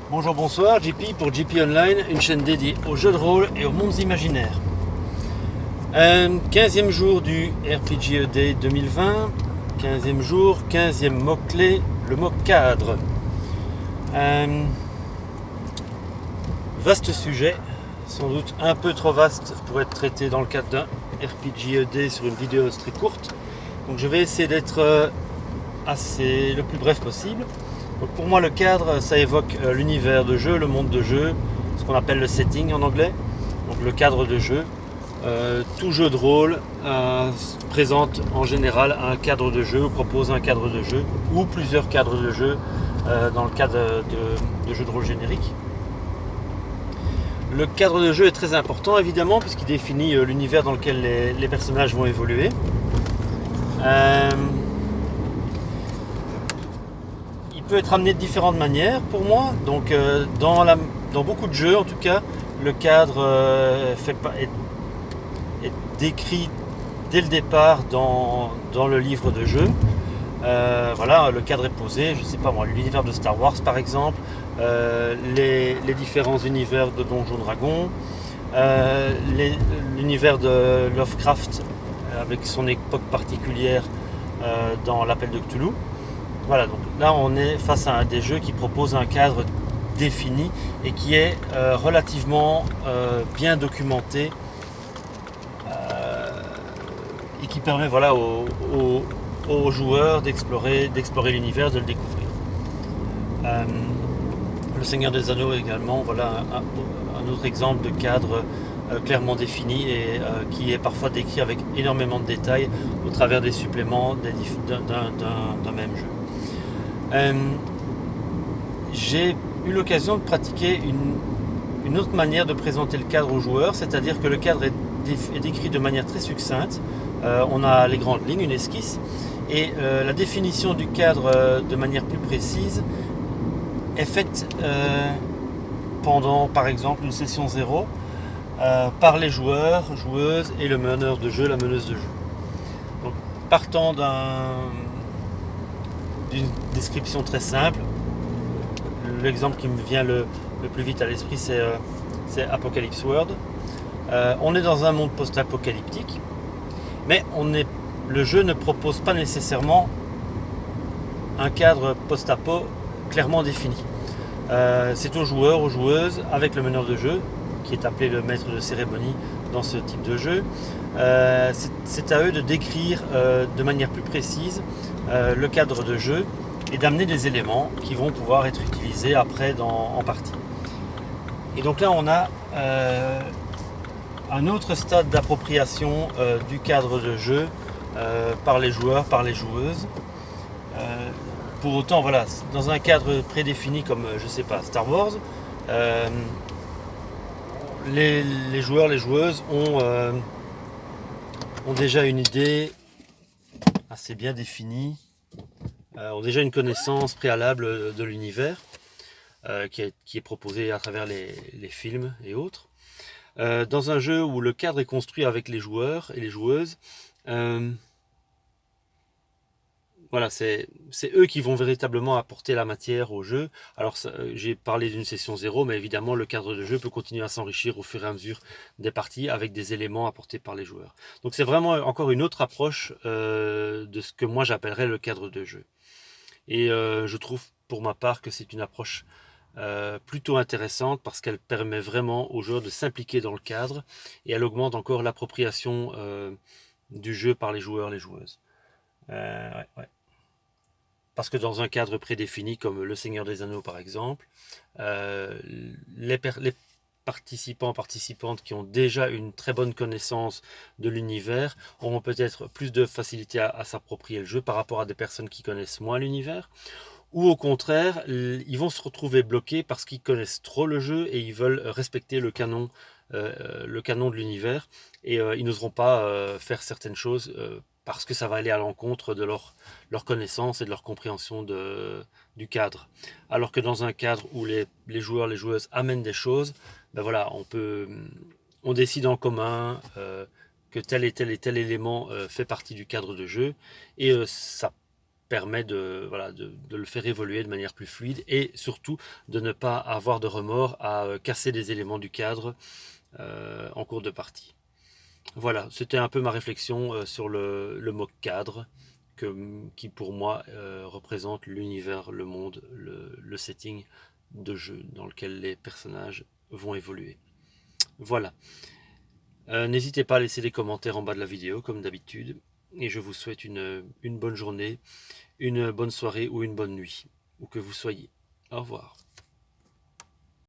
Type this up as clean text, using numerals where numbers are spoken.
Bonjour, bonsoir, JP pour JP Online, une chaîne dédiée aux jeux de rôle et aux mondes imaginaires. 15e jour du RPG Day 2020, 15e jour, 15e mot-clé, le mot cadre. Vaste sujet, sans doute un peu trop vaste pour être traité dans le cadre d'un RPG Day sur une vidéo très courte. Donc je vais essayer d'être le plus bref possible. Donc pour moi le cadre ça évoque l'univers de jeu, le monde de jeu, ce qu'on appelle le setting en anglais, donc le cadre de jeu. Tout jeu de rôle présente en général un cadre de jeu ou propose un cadre de jeu ou plusieurs cadres de jeu dans le cadre de jeux de rôle générique. Le cadre de jeu est très important évidemment puisqu'il définit l'univers dans lequel les personnages vont évoluer. Il peut être amené de différentes manières pour moi. Donc dans beaucoup de jeux en tout cas, le cadre est décrit dès le départ dans le livre de jeu. Voilà, le cadre est posé, je sais pas moi, l'univers de Star Wars par exemple, les différents univers de Donjons Dragons, l'univers de Lovecraft avec son époque particulière dans l'appel de Cthulhu. Voilà, donc là on est face à des jeux qui proposent un cadre défini et qui est relativement bien documenté et qui permet voilà, aux joueurs d'explorer l'univers, de le découvrir. Le Seigneur des Anneaux également, voilà un autre exemple de cadre clairement défini et qui est parfois décrit avec énormément de détails au travers des suppléments d'un même jeu. J'ai eu l'occasion de pratiquer une autre manière de présenter le cadre aux joueurs, c'est-à-dire que le cadre est décrit de manière très succincte. On a les grandes lignes, une esquisse, et la définition du cadre de manière plus précise est faite pendant par exemple une session 0 par les joueurs, joueuses et le meneur de jeu, la meneuse de jeu. Donc, partant d'une description très simple, l'exemple qui me vient le plus vite à l'esprit c'est Apocalypse World. On est dans un monde post-apocalyptique, mais le jeu ne propose pas nécessairement un cadre post-apo clairement défini. C'est aux joueurs, aux joueuses, avec le meneur de jeu, qui est appelé le maître de cérémonie dans ce type de jeu. C'est à eux de décrire de manière plus précise le cadre de jeu et d'amener des éléments qui vont pouvoir être utilisés après en partie. Et donc là on a un autre stade d'appropriation du cadre de jeu par les joueurs, par les joueuses. Pour autant, voilà, dans un cadre prédéfini comme, je sais pas, Star Wars, les joueurs, les joueuses ont déjà une idée assez bien définie, ont déjà une connaissance préalable de l'univers qui est proposé à travers les films et autres. Dans un jeu où le cadre est construit avec les joueurs et les joueuses, voilà, c'est eux qui vont véritablement apporter la matière au jeu. Alors j'ai parlé d'une session 0, mais évidemment le cadre de jeu peut continuer à s'enrichir au fur et à mesure des parties avec des éléments apportés par les joueurs. Donc c'est vraiment encore une autre approche de ce que moi j'appellerais le cadre de jeu. Et je trouve pour ma part que c'est une approche plutôt intéressante parce qu'elle permet vraiment aux joueurs de s'impliquer dans le cadre et elle augmente encore l'appropriation du jeu par les joueurs, les joueuses. Ouais. Parce que dans un cadre prédéfini comme le Seigneur des Anneaux par exemple, les participants, participantes qui ont déjà une très bonne connaissance de l'univers auront peut-être plus de facilité à s'approprier le jeu par rapport à des personnes qui connaissent moins l'univers. Ou au contraire, ils vont se retrouver bloqués parce qu'ils connaissent trop le jeu et ils veulent respecter le canon de l'univers et ils n'oseront pas faire certaines choses parce que ça va aller à l'encontre de leur connaissance et de leur compréhension du cadre. Alors que dans un cadre où les joueurs, les joueuses amènent des choses, ben voilà, on décide en commun que tel et tel et tel élément fait partie du cadre de jeu et ça permet de le faire évoluer de manière plus fluide et surtout de ne pas avoir de remords à casser des éléments du cadre en cours de partie. Voilà, c'était un peu ma réflexion sur le mot cadre qui pour moi représente l'univers, le monde, le setting de jeu dans lequel les personnages vont évoluer. Voilà. N'hésitez pas à laisser des commentaires en bas de la vidéo comme d'habitude et je vous souhaite une bonne journée, une bonne soirée ou une bonne nuit, où que vous soyez. Au revoir.